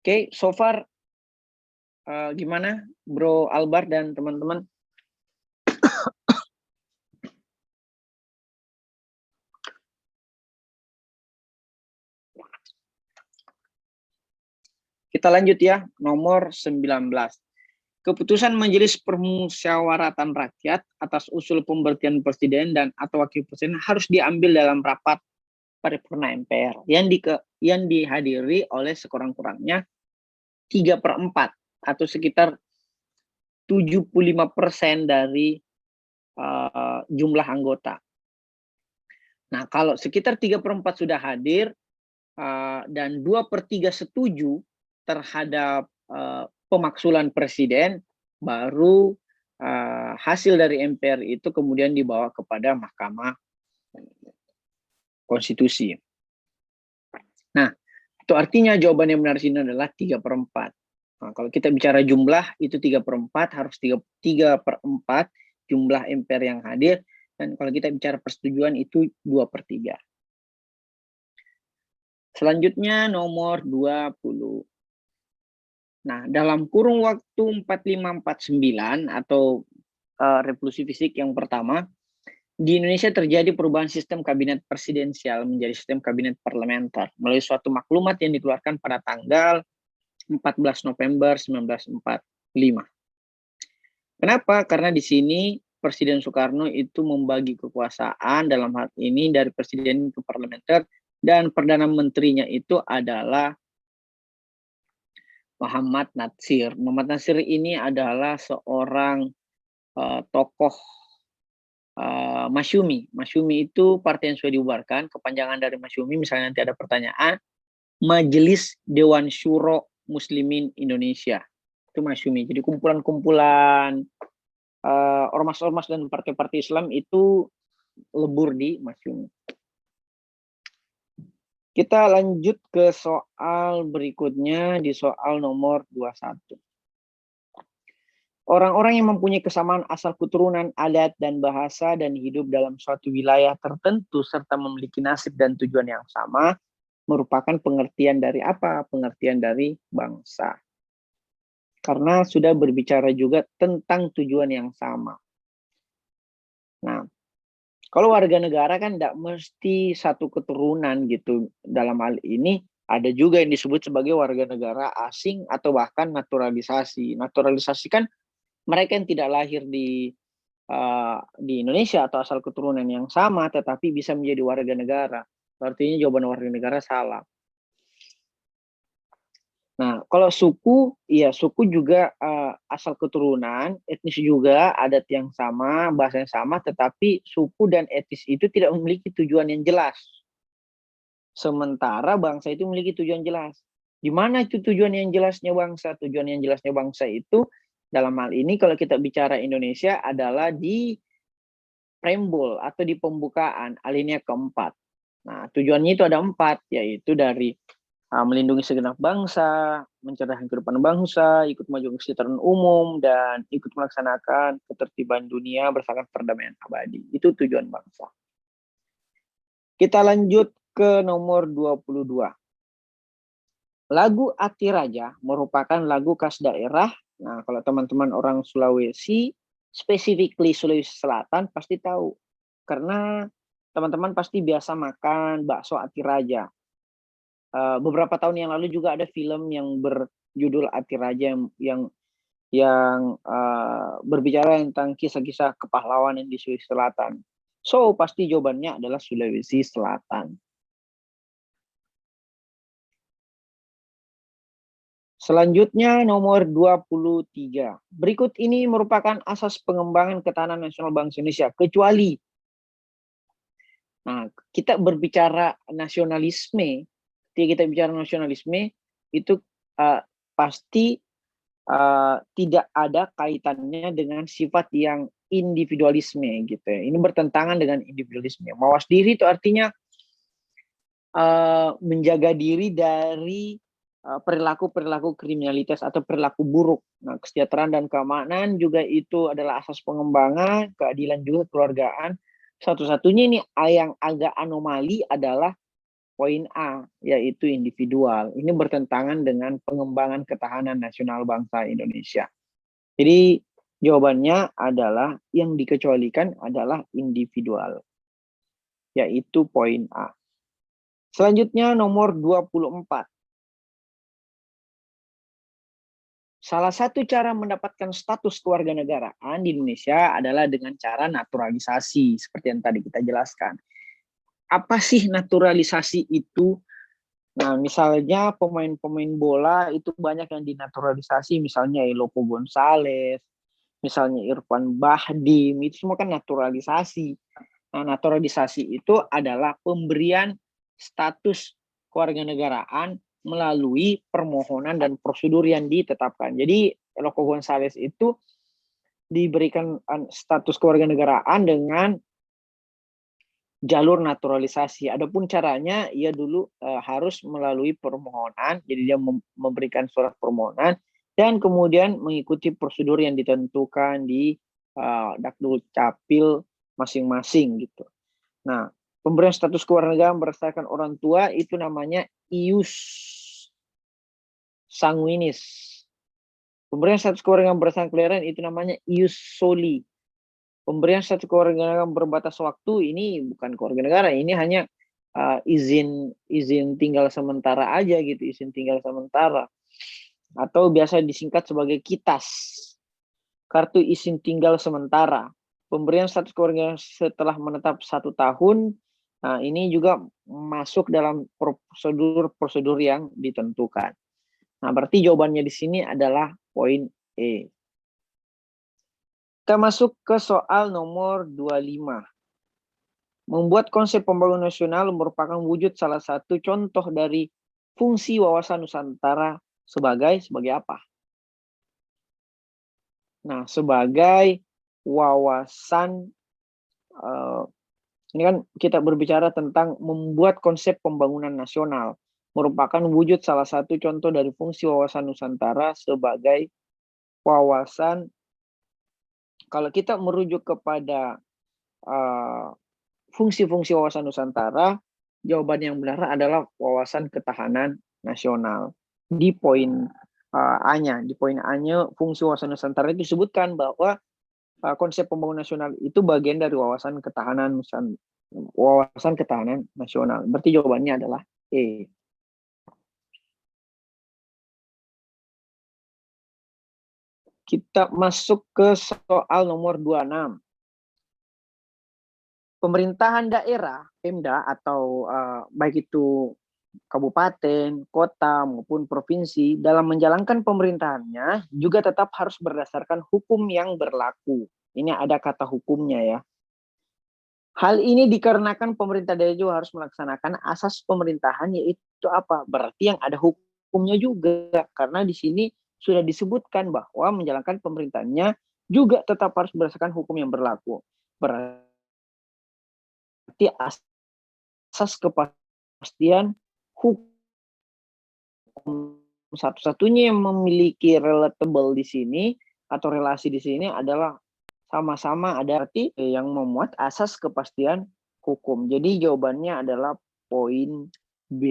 Oke, so far gimana Bro Albar dan teman-teman? Kita lanjut ya, nomor 19. Keputusan Majelis Permusyawaratan Rakyat atas usul pemberhentian presiden dan atau wakil presiden harus diambil dalam rapat paripurna MPR yang dihadiri oleh sekurang-kurangnya 3/4 atau sekitar 75% dari jumlah anggota. Nah, kalau sekitar 3/4 sudah hadir dan 2/3 setuju terhadap pemaksulan presiden, baru hasil dari MPR itu kemudian dibawa kepada Mahkamah Konstitusi. Nah, itu artinya jawaban yang benar sini adalah 3/4. Nah, kalau kita bicara jumlah itu 3/4, harus 3/4 jumlah MPR yang hadir, dan kalau kita bicara persetujuan itu 2/3. Selanjutnya nomor 20. Nah, dalam kurun waktu 4549 atau revolusi fisik yang pertama, di Indonesia terjadi perubahan sistem kabinet presidensial menjadi sistem kabinet parlementer melalui suatu maklumat yang dikeluarkan pada tanggal 14 November 1945. Kenapa? Karena di sini Presiden Soekarno itu membagi kekuasaan dalam hal ini dari presiden ke parlementer, dan perdana menterinya itu adalah Muhammad Natsir. Muhammad Natsir ini adalah seorang tokoh Masyumi. Masyumi itu partai yang sudah dibubarkan. Kepanjangan dari Masyumi, misalnya nanti ada pertanyaan, Majelis Dewan Syuro Muslimin Indonesia. Itu Masyumi. Jadi kumpulan-kumpulan ormas-ormas dan partai-partai Islam itu lebur di Masyumi. Kita lanjut ke soal berikutnya, di soal nomor 21. Orang-orang yang mempunyai kesamaan asal keturunan, adat, dan bahasa dan hidup dalam suatu wilayah tertentu serta memiliki nasib dan tujuan yang sama merupakan pengertian dari apa? Pengertian dari bangsa. Karena sudah berbicara juga tentang tujuan yang sama. Nah, kalau warga negara kan tidak mesti satu keturunan gitu. Dalam hal ini ada juga yang disebut sebagai warga negara asing atau bahkan naturalisasi. Naturalisasi kan mereka yang tidak lahir di Indonesia atau asal keturunan yang sama, tetapi bisa menjadi warga negara. Artinya jawaban warga negara salah. Nah, kalau suku, ya suku juga asal keturunan, etnis juga, adat yang sama, bahasa yang sama, tetapi suku dan etnis itu tidak memiliki tujuan yang jelas. Sementara bangsa itu memiliki tujuan jelas. Di mana itu tujuan yang jelasnya bangsa? Tujuan yang jelasnya bangsa itu dalam hal ini kalau kita bicara Indonesia adalah di preambul atau di pembukaan alinea keempat. Nah, tujuannya itu ada 4, yaitu dari melindungi segenap bangsa, mencerdaskan kehidupan bangsa, ikut maju kesejahteraan umum, dan ikut melaksanakan ketertiban dunia berdasarkan perdamaian abadi. Itu tujuan bangsa. Kita lanjut ke nomor 22. Lagu Ati Raja merupakan lagu khas daerah. Nah, kalau teman-teman orang Sulawesi, specifically Sulawesi Selatan, pasti tahu. Karena teman-teman pasti biasa makan bakso Ati Raja. Beberapa tahun yang lalu juga ada film yang berjudul Ati Raja yang berbicara tentang kisah-kisah kepahlawanan di Sulawesi Selatan. So, pasti jawabannya adalah Sulawesi Selatan. Selanjutnya nomor 23. Berikut ini merupakan asas pengembangan ketahanan nasional bangsa Indonesia, kecuali kita berbicara nasionalisme. Ketika kita bicara nasionalisme itu pasti tidak ada kaitannya dengan sifat yang individualisme gitu ya. Ini bertentangan dengan individualisme. Mawas diri itu artinya menjaga diri dari perilaku-perilaku kriminalitas atau perilaku buruk. Nah, kesejahteraan dan keamanan juga itu adalah asas pengembangan, keadilan juga kekeluargaan. Satu-satunya ini yang agak anomali adalah poin A, yaitu individual. Ini bertentangan dengan pengembangan ketahanan nasional bangsa Indonesia. Jadi jawabannya adalah yang dikecualikan adalah individual, yaitu poin A. Selanjutnya nomor 24. Salah satu cara mendapatkan status kewarganegaraan di Indonesia adalah dengan cara naturalisasi, seperti yang tadi kita jelaskan. Apa sih naturalisasi itu? Nah, misalnya pemain-pemain bola itu banyak yang dinaturalisasi, misalnya Elopo Gonzalez, misalnya Irfan Bahdim, itu semua kan naturalisasi. Nah, naturalisasi itu adalah pemberian status kewarganegaraan melalui permohonan dan prosedur yang ditetapkan. Jadi Elopo Gonzalez itu diberikan status kewarganegaraan dengan jalur naturalisasi. Adapun caranya, ia dulu harus melalui permohonan, jadi dia memberikan surat permohonan dan kemudian mengikuti prosedur yang ditentukan di Dakdul Capil masing-masing gitu. Nah, pemberian status kewarganegaraan berdasarkan orang tua itu namanya ius sanguinis. Pemberian status kewarganegaraan berdasarkan kelahiran itu namanya ius soli. Pemberian status kewarganegaraan berbatas waktu ini bukan kewarganegaraan, ini hanya izin tinggal sementara aja gitu, izin tinggal sementara. Atau biasa disingkat sebagai KITAS, kartu izin tinggal sementara. Pemberian status kewarganegaraan setelah menetap 1 tahun, nah ini juga masuk dalam prosedur yang ditentukan. Nah, berarti jawabannya di sini adalah poin E. Kita masuk ke soal nomor 25. Membuat konsep pembangunan nasional merupakan wujud salah satu contoh dari fungsi wawasan Nusantara sebagai apa? Nah, sebagai wawasan, ini kan kita berbicara tentang membuat konsep pembangunan nasional, merupakan wujud salah satu contoh dari fungsi wawasan Nusantara sebagai wawasan. Kalau kita merujuk kepada fungsi-fungsi wawasan Nusantara, jawaban yang benar adalah wawasan ketahanan nasional. Di poin A-nya, fungsi wawasan Nusantara itu disebutkan bahwa konsep pembangunan nasional itu bagian dari wawasan ketahanan nasional. Berarti jawabannya adalah E. Kita masuk ke soal nomor 26. Pemerintahan daerah, Pemda, atau baik itu kabupaten, kota, maupun provinsi, dalam menjalankan pemerintahannya juga tetap harus berdasarkan hukum yang berlaku. Ini ada kata hukumnya ya. Hal ini dikarenakan pemerintah daerah juga harus melaksanakan asas pemerintahan, yaitu apa? Berarti yang ada hukumnya juga, karena di sini sudah disebutkan bahwa menjalankan pemerintahannya juga tetap harus berdasarkan hukum yang berlaku. Berarti asas kepastian hukum satu-satunya yang memiliki relatable di sini atau relasi di sini adalah sama-sama ada arti yang memuat asas kepastian hukum. Jadi jawabannya adalah poin B.